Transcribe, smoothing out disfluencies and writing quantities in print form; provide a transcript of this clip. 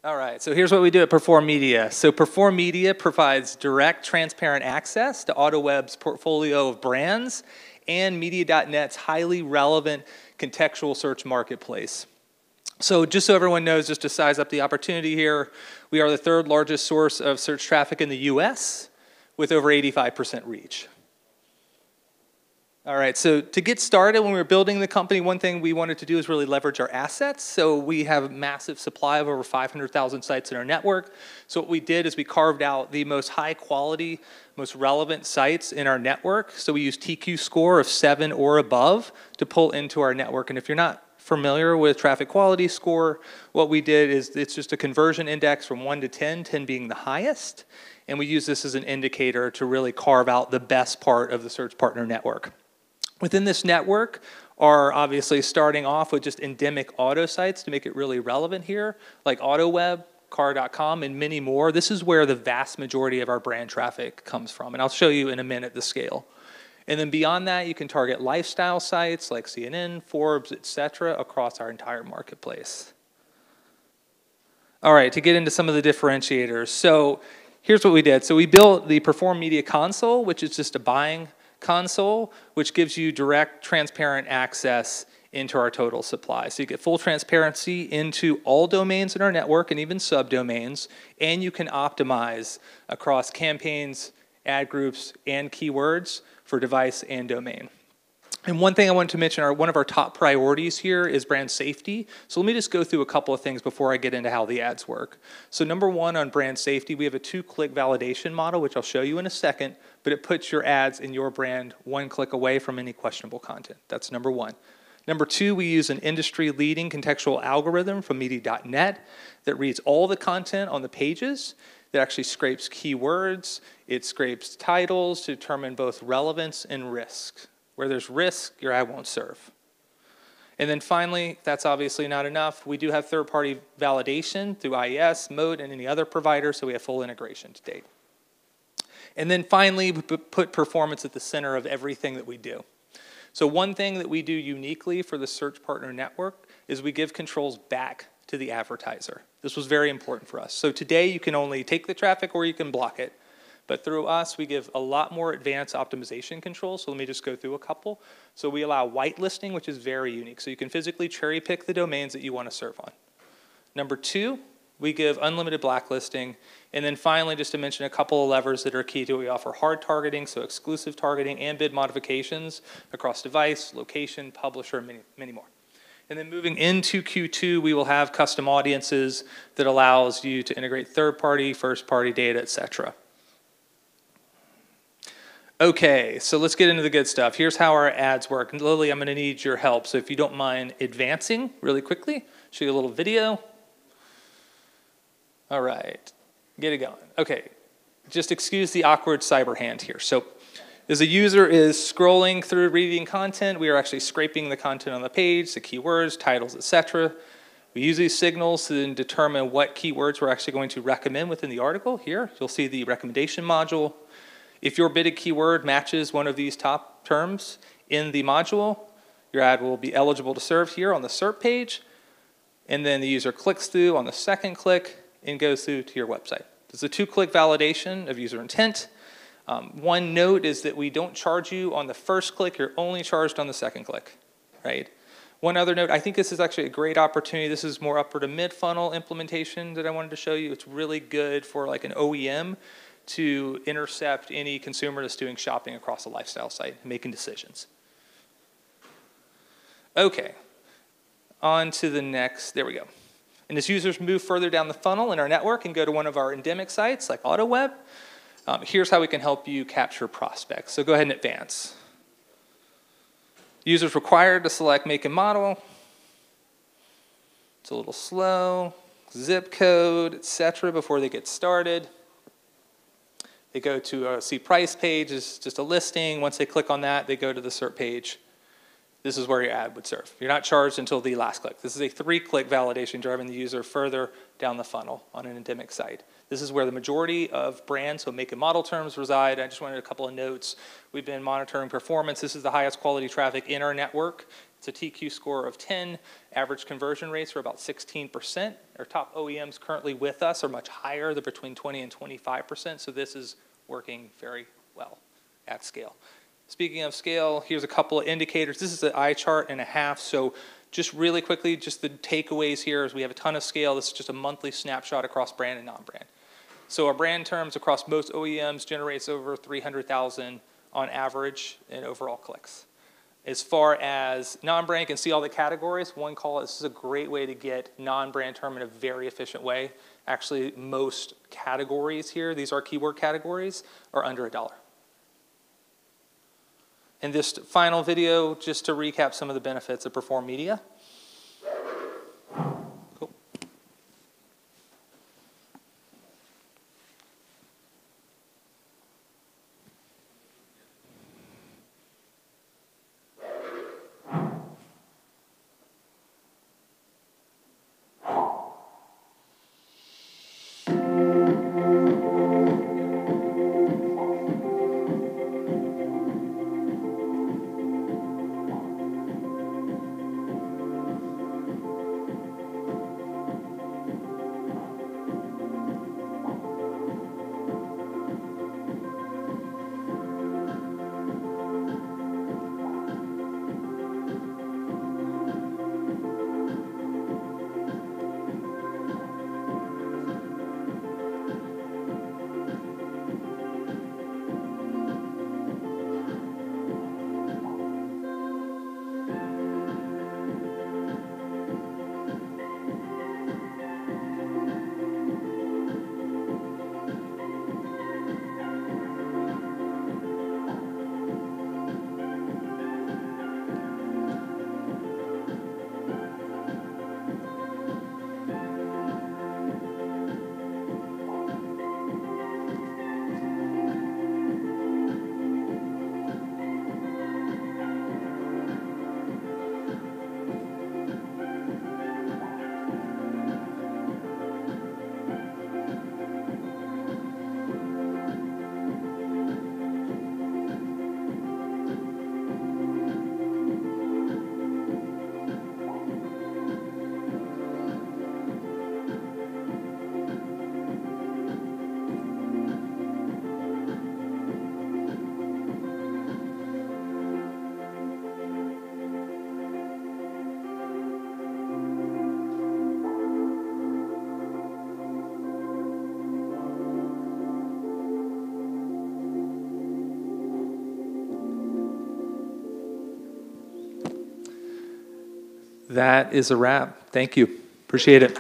All right, so here's what we do at Perform Media. So Perform Media provides direct, transparent access to AutoWeb's portfolio of brands and Media.net's highly relevant contextual search marketplace. So just so everyone knows, just to size up the opportunity here, we are the third largest source of search traffic in the US with over 85% reach. All right, so to get started, when we were building the company, one thing we wanted to do is really leverage our assets. So we have a massive supply of over 500,000 sites in our network. So what we did is we carved out the most high quality, most relevant sites in our network. So we use TQ score of 7 or above to pull into our network. And if you're not familiar with traffic quality score, what we did is it's just a conversion index from 1 to 10, 10 being the highest. And we use this as an indicator to really carve out the best part of the search partner network. Within this network are obviously starting off with just endemic auto sites to make it really relevant here, like AutoWeb, car.com, and many more. This is where the vast majority of our brand traffic comes from, and I'll show you in a minute the scale. And then beyond that, you can target lifestyle sites like CNN, Forbes, etc. across our entire marketplace. All right, to get into some of the differentiators. So here's what we did. So we built the Perform Media console, which is just a buying console, which gives you direct, transparent access into our total supply. So you get full transparency into all domains in our network and even subdomains, and you can optimize across campaigns, ad groups, and keywords for device and domain. And one thing I wanted to mention, one of our top priorities here is brand safety. So let me just go through a couple of things before I get into how the ads work. So number one on brand safety, we have a 2-click validation model, which I'll show you in a second, but it puts your ads in your brand 1 click away from any questionable content. That's number one. Number two, we use an industry-leading contextual algorithm from Media.net that reads all the content on the pages, that actually scrapes keywords, it scrapes titles to determine both relevance and risk. Where there's risk, your ad won't serve. And then finally, that's obviously not enough. We do have third-party validation through IES, Mode, and any other provider, so we have full integration to date. And then finally, we put performance at the center of everything that we do. So one thing that we do uniquely for the Search Partner Network is we give controls back to the advertiser. This was very important for us. So today, you can only take the traffic or you can block it. But through us, we give a lot more advanced optimization controls. So let me just go through a couple. So we allow whitelisting, which is very unique. So you can physically cherry pick the domains that you want to serve on. Number two, we give unlimited blacklisting. And then finally, just to mention a couple of levers that are key to it, we offer hard targeting, so exclusive targeting and bid modifications across device, location, publisher, and many more. And then moving into Q2, we will have custom audiences that allows you to integrate third-party, first-party data, etc. Okay, so let's get into the good stuff. Here's how our ads work. And Lily, I'm going to need your help. So if you don't mind advancing really quickly, show you a little video. All right, get it going. Okay, just excuse the awkward cyber hand here. So as a user is scrolling through reading content, we are actually scraping the content on the page, the keywords, titles, etc. We use these signals to then determine what keywords we're actually going to recommend within the article. Here, you'll see the recommendation module. If your bidded keyword matches one of these top terms in the module, your ad will be eligible to serve here on the SERP page, and then the user clicks through on the second click and goes through to your website. This is a 2-click validation of user intent. One note is that we don't charge you on the first click, you're only charged on the second click, right? One other note, I think this is actually a great opportunity. This is more upper to mid-funnel implementation that I wanted to show you. It's really good for like an OEM to intercept any consumer that's doing shopping across a lifestyle site and making decisions. Okay, on to the next, there we go. And as users move further down the funnel in our network and go to one of our endemic sites like AutoWeb, here's how we can help you capture prospects. So go ahead and advance. Users required to select make and model. It's a little slow, zip code, etc. before they get started. They go to a see price page, it's just a listing. Once they click on that, they go to the SERP page. this is where your ad would serve. You're not charged until the last click. This is a 3-click validation, driving the user further down the funnel on an endemic site. This is where the majority of brands, so make and model terms, reside. I just wanted a couple of notes. We've been monitoring performance. This is the highest quality traffic in our network. It's a TQ score of 10. Average conversion rates are about 16%. Our top OEMs currently with us are much higher. They're between 20 and 25%, so this is working very well at scale. Speaking of scale, here's a couple of indicators. This is an eye chart and a half, so just really quickly, just the takeaways here is we have a ton of scale. This is just a monthly snapshot across brand and non-brand. So our brand terms across most OEMs generates over 300,000 on average in overall clicks. As far as non-brand, you can see all the categories. One call, this is a great way to get non-brand term in a very efficient way. Actually, most categories here, these are keyword categories, are under $1. In this final video, just to recap some of the benefits of Perform Media. Cool. That is a wrap. Thank you. Appreciate it.